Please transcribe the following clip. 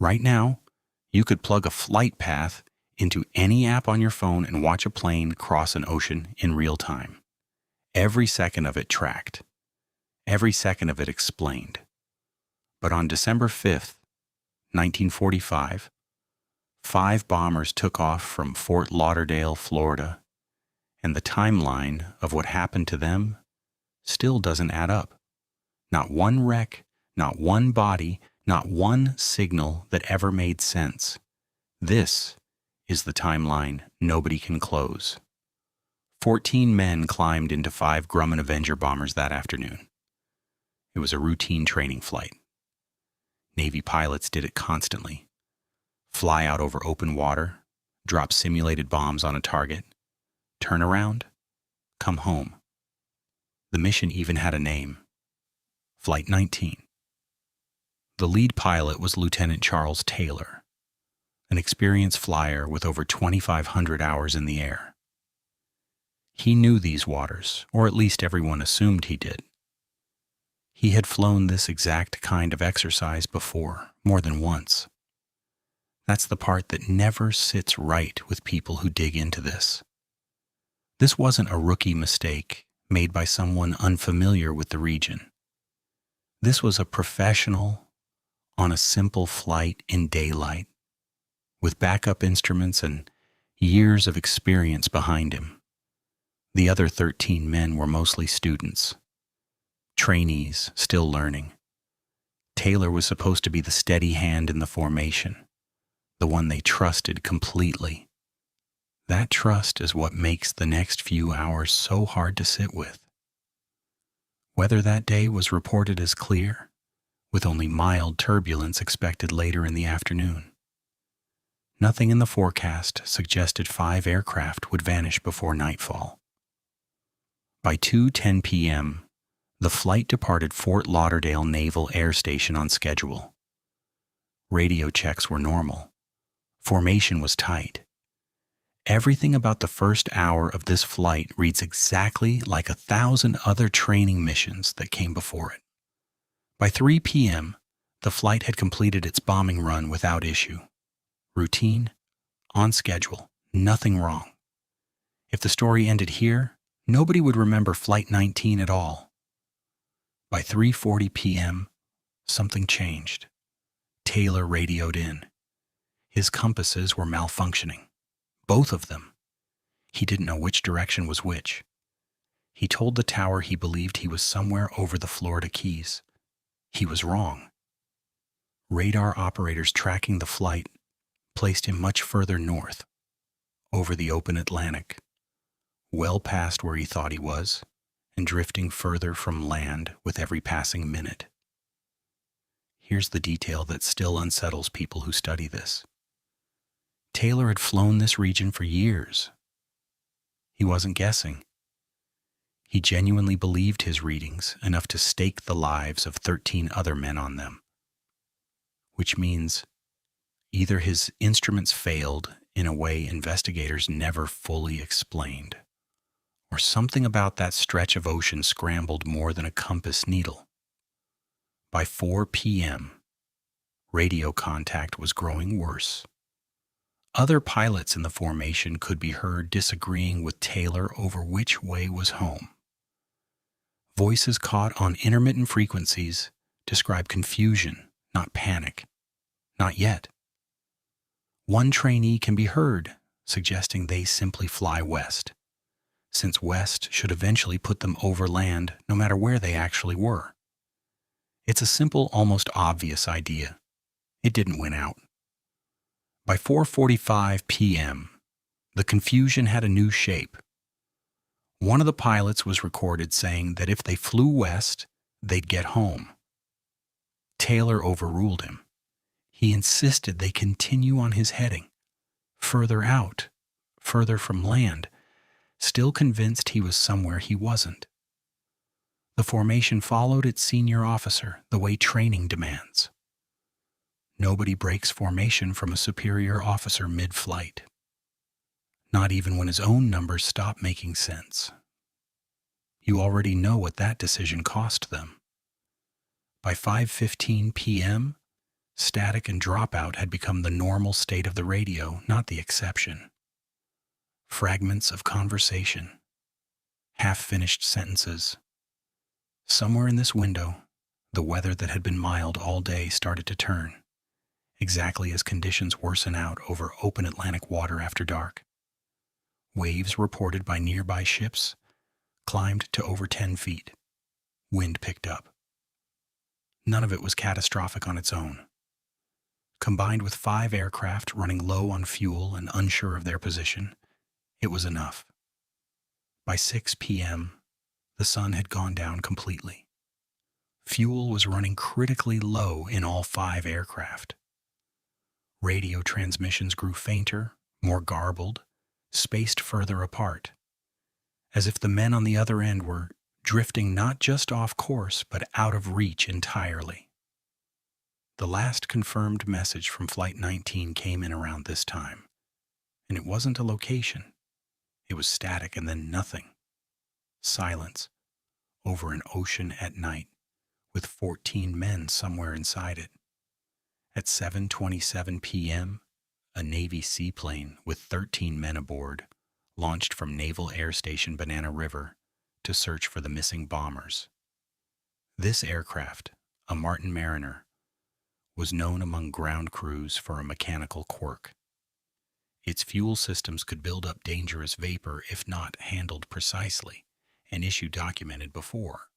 Right now, you could plug a flight path into any app on your phone and watch a plane cross an ocean in real time. Every second of it tracked. Every second of it explained. But on December 5th, 1945, 5 bombers took off from Fort Lauderdale, Florida, and the timeline of what happened to them still doesn't add up. Not one wreck, not one body, not one signal that ever made sense. This is the timeline nobody can close. 14 men climbed into 5 Grumman Avenger bombers that afternoon. It was a routine training flight. Navy pilots did it constantly. Fly out over open water, drop simulated bombs on a target, turn around, come home. The mission even had a name: Flight 19. The lead pilot was Lieutenant Charles Taylor, an experienced flyer with over 2,500 hours in the air. He knew these waters, or at least everyone assumed he did. He had flown this exact kind of exercise before, more than once. That's the part that never sits right with people who dig into this. This wasn't a rookie mistake made by someone unfamiliar with the region. This was a professional on a simple flight in daylight, with backup instruments and years of experience behind him. The other 13 men were mostly students, trainees still learning. Taylor was supposed to be the steady hand in the formation, the one they trusted completely. That trust is what makes the next few hours so hard to sit with. Weather that day was reported as clear, with only mild turbulence expected later in the afternoon. Nothing in the forecast suggested 5 aircraft would vanish before nightfall. By 2:10 p.m., the flight departed Fort Lauderdale Naval Air Station on schedule. Radio checks were normal. Formation was tight. Everything about the first hour of this flight reads exactly like 1,000 other training missions that came before it. By 3 p.m., the flight had completed its bombing run without issue. Routine, on schedule, nothing wrong. If the story ended here, nobody would remember Flight 19 at all. By 3:40 p.m., something changed. Taylor radioed in. His compasses were malfunctioning. Both of them. He didn't know which direction was which. He told the tower he believed he was somewhere over the Florida Keys. He was wrong. Radar operators tracking the flight placed him much further north, over the open Atlantic, well past where he thought he was, and drifting further from land with every passing minute. Here's the detail that still unsettles people who study this. Taylor had flown this region for years. He wasn't guessing. He genuinely believed his readings enough to stake the lives of 13 other men on them. Which means either his instruments failed in a way investigators never fully explained, or something about that stretch of ocean scrambled more than a compass needle. By 4 p.m., radio contact was growing worse. Other pilots in the formation could be heard disagreeing with Taylor over which way was home. Voices caught on intermittent frequencies describe confusion, not panic. Not yet. One trainee can be heard suggesting they simply fly west, since west should eventually put them over land no matter where they actually were. It's a simple, almost obvious idea. It didn't win out. By 4:45 p.m., the confusion had a new shape. One of the pilots was recorded saying that if they flew west, they'd get home. Taylor overruled him. He insisted they continue on his heading, further out, further from land, still convinced he was somewhere he wasn't. The formation followed its senior officer the way training demands. Nobody breaks formation from a superior officer mid-flight. Not even when his own numbers stop making sense. You already know what that decision cost them. By 5:15 p.m., Static and dropout had become the normal state of the radio, not the exception. Fragments of conversation, half-finished sentences. Somewhere in this window, the weather that had been mild all day started to turn, exactly as conditions worsen out over open Atlantic water after dark. Waves reported by nearby ships climbed to over 10 feet. Wind picked up. None of it was catastrophic on its own. Combined with 5 aircraft running low on fuel and unsure of their position, it was enough. By 6 p.m., the sun had gone down completely. Fuel was running critically low in all 5 aircraft. Radio transmissions grew fainter, more garbled, spaced further apart, as if the men on the other end were drifting not just off course, but out of reach entirely. The last confirmed message from Flight 19 came in around this time, and it wasn't a location. It was static and then nothing. Silence over an ocean at night with 14 men somewhere inside it. At 7:27 p.m., a Navy seaplane with 13 men aboard launched from Naval Air Station Banana River to search for the missing bombers. This aircraft, a Martin Mariner, was known among ground crews for a mechanical quirk. Its fuel systems could build up dangerous vapor if not handled precisely, an issue documented before.